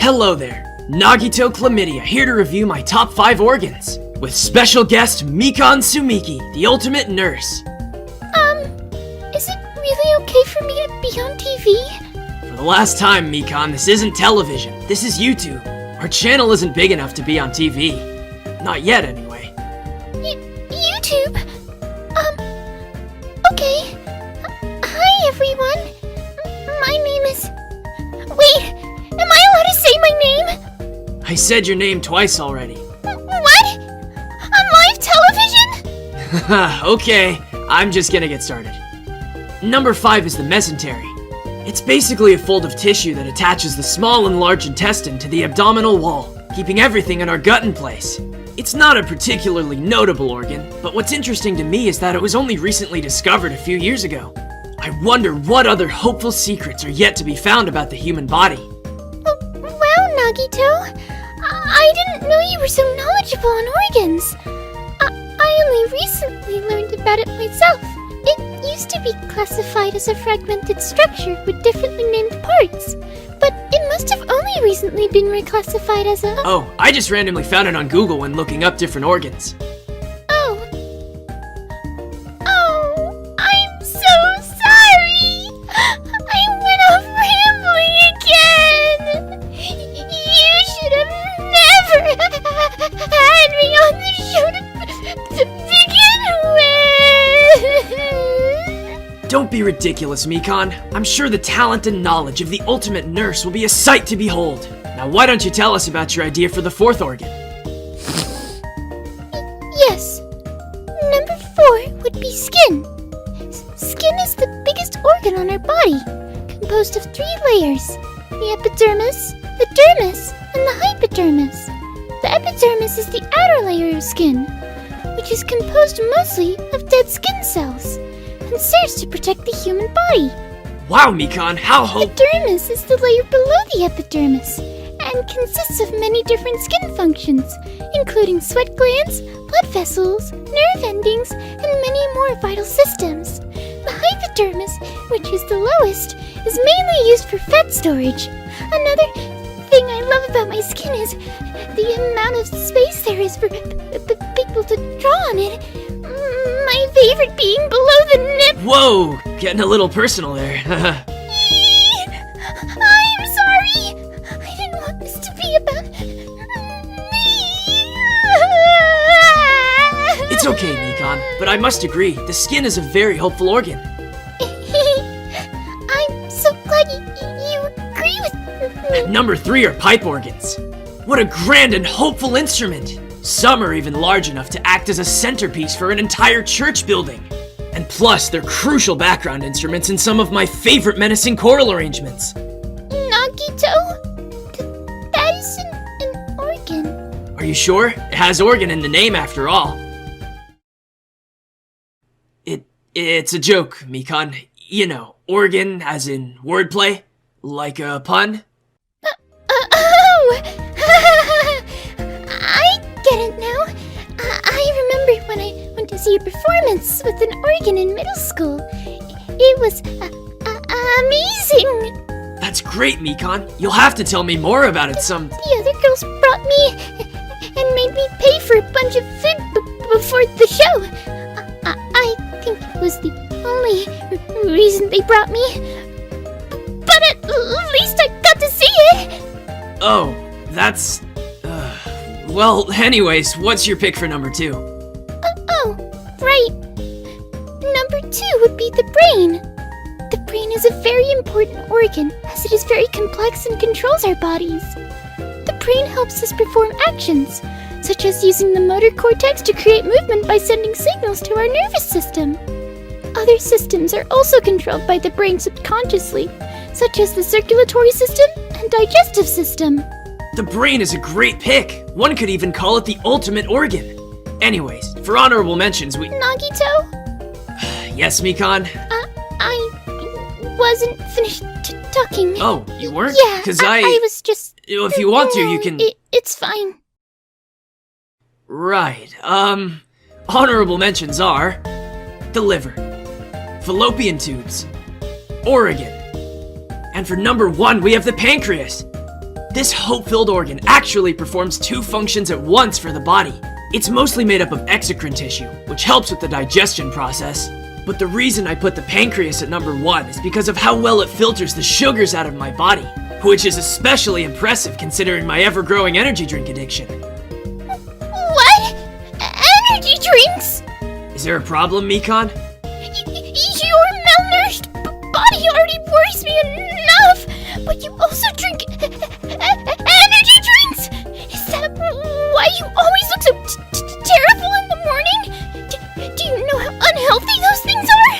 Hello there, Nagito Chlamydia here to review my top 5 organs, with special guest Mikan Sumiki, the ultimate nurse. Is it really okay for me to be on TV? For the last time, Mikan, this isn't television, this is YouTube. Our channel isn't big enough to be on TV. Not yet, anyway. YouTube? Okay. Hi, everyone. My name is... Wait, am I allowed to say my name? I said your name twice already. What? On live television? Okay, I'm just gonna get started. Number 5 is the mesentery. It's basically a fold of tissue that attaches the small and large intestine to the abdominal wall, keeping everything in our gut in place. It's not a particularly notable organ, but what's interesting to me is that it was only recently discovered a few years ago. I wonder what other hopeful secrets are yet to be found about the human body. Wow, Nagito. I didn't know you were so knowledgeable on organs. I only recently learned about it myself. It used to be classified as a fragmented structure with differently named parts, but it must have only recently been reclassified as a... Oh, I just randomly found it on Google when looking up different organs. Oh, I'm so sorry! I went off rambling again! You should have never had me on the show to begin with! Don't be ridiculous, Mikan. I'm sure the talent and knowledge of the ultimate nurse will be a sight to behold. Now why don't you tell us about your idea for the 4th organ? Yes. Number 4 would be skin. Skin is the biggest organ on our body, composed of 3 layers: the epidermis, the dermis, and the hypodermis. The epidermis is the outer layer of skin, which is composed mostly of dead skin cells, and serves to protect the human body. Wow, Mikan, how The dermis is the layer below the epidermis, and consists of many different skin functions, including sweat glands, blood vessels, nerve endings, and many more vital systems. The hypodermis, which is the lowest, is mainly used for fat storage. Another thing I love about my skin is the amount of space there is for people to draw on it. My favorite being below the nip. Whoa, getting a little personal there. I'm sorry. I didn't want this to be about me. It's okay, Mikan, but I must agree, the skin is a very hopeful organ. I'm so glad you agree with me. Number 3 are pipe organs. What a grand and hopeful instrument! Some are even large enough to act as a centerpiece for an entire church building. And plus, they're crucial background instruments in some of my favorite menacing choral arrangements. Nagito? That isn't an organ. Are you sure? It has organ in the name after all. It's a joke, Mikan. You know, organ as in wordplay? Like a pun? Oh! I get it now. I remember when I went to see a performance with an organ in middle school. It was amazing. That's great, Mikan. You'll have to tell me more about it some... The other girls brought me and made me pay for a bunch of food before the show. I think it was the only reason they brought me. But at least I got to see it. Oh, that's... well, anyways, what's your pick for number 2? Right. Number 2 would be the brain. The brain is a very important organ, as it is very complex and controls our bodies. The brain helps us perform actions, such as using the motor cortex to create movement by sending signals to our nervous system. Other systems are also controlled by the brain subconsciously, such as the circulatory system and digestive system. The brain is a great pick. One could even call it the ultimate organ. Anyways, for honorable mentions, we... Nagito? Yes, Mikan? I wasn't finished talking. Oh, you weren't? Yeah, 'Cause I was just... If you want to, you can... It's fine. Right, honorable mentions are... the liver, fallopian tubes, organ, and for number 1 we have the pancreas. This hope-filled organ actually performs two functions at once for the body. It's mostly made up of exocrine tissue, which helps with the digestion process. But the reason I put the pancreas at number 1 is because of how well it filters the sugars out of my body, which is especially impressive considering my ever-growing energy drink addiction. What? Energy drinks? Is there a problem, Mikan? Your malnourished body already worries me enough, but you also drink energy drinks? Is that why you always look so terrible in the morning? Do you know how unhealthy those things are?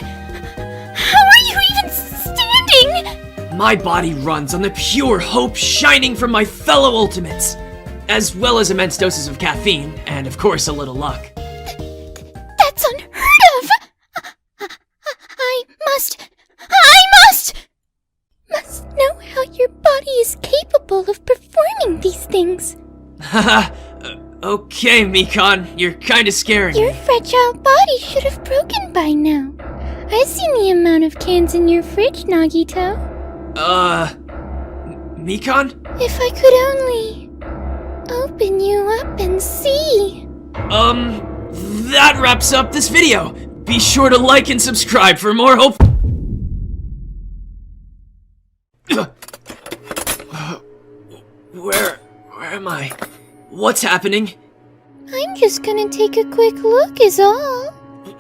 How are you even standing? My body runs on the pure hope shining from my fellow Ultimates, as well as immense doses of caffeine, and of course a little luck. That's unheard of! I must know how your body is capable of performing these things. Haha, okay, Mikan, you're kinda scaring Your me. fragile body should have broken by now. I've seen the amount of cans in your fridge, Nagito. Mikan? If I could only open you up and see. That wraps up this video. Be sure to like and subscribe for more hope. Where am I? What's happening? I'm just gonna take a quick look is all.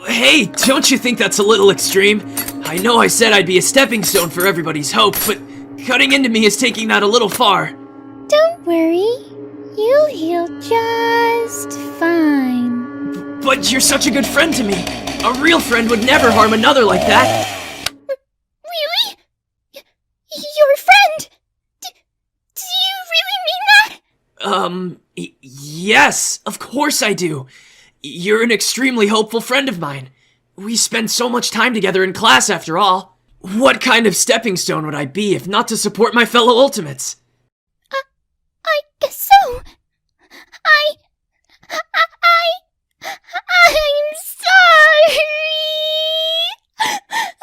Hey, don't you think that's a little extreme? I know I said I'd be a stepping stone for everybody's hope, but cutting into me is taking that a little far. Don't worry. You'll heal just fine. But you're such a good friend to me. A real friend would never harm another like that. Really? You're a friend? Do you really mean that? Yes, of course I do. You're an extremely hopeful friend of mine. We spend so much time together in class after all. What kind of stepping stone would I be if not to support my fellow Ultimates? I guess so. I'm sorry.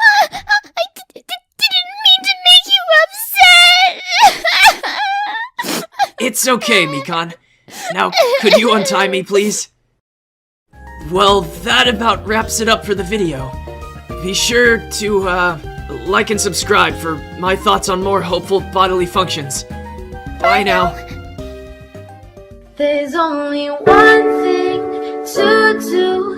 I didn't mean to make you upset. It's okay, Mikan. Now, could you untie me, please? Well, that about wraps it up for the video. Be sure to, like and subscribe for my thoughts on more hopeful bodily functions. Bye now. There's only one thing to do.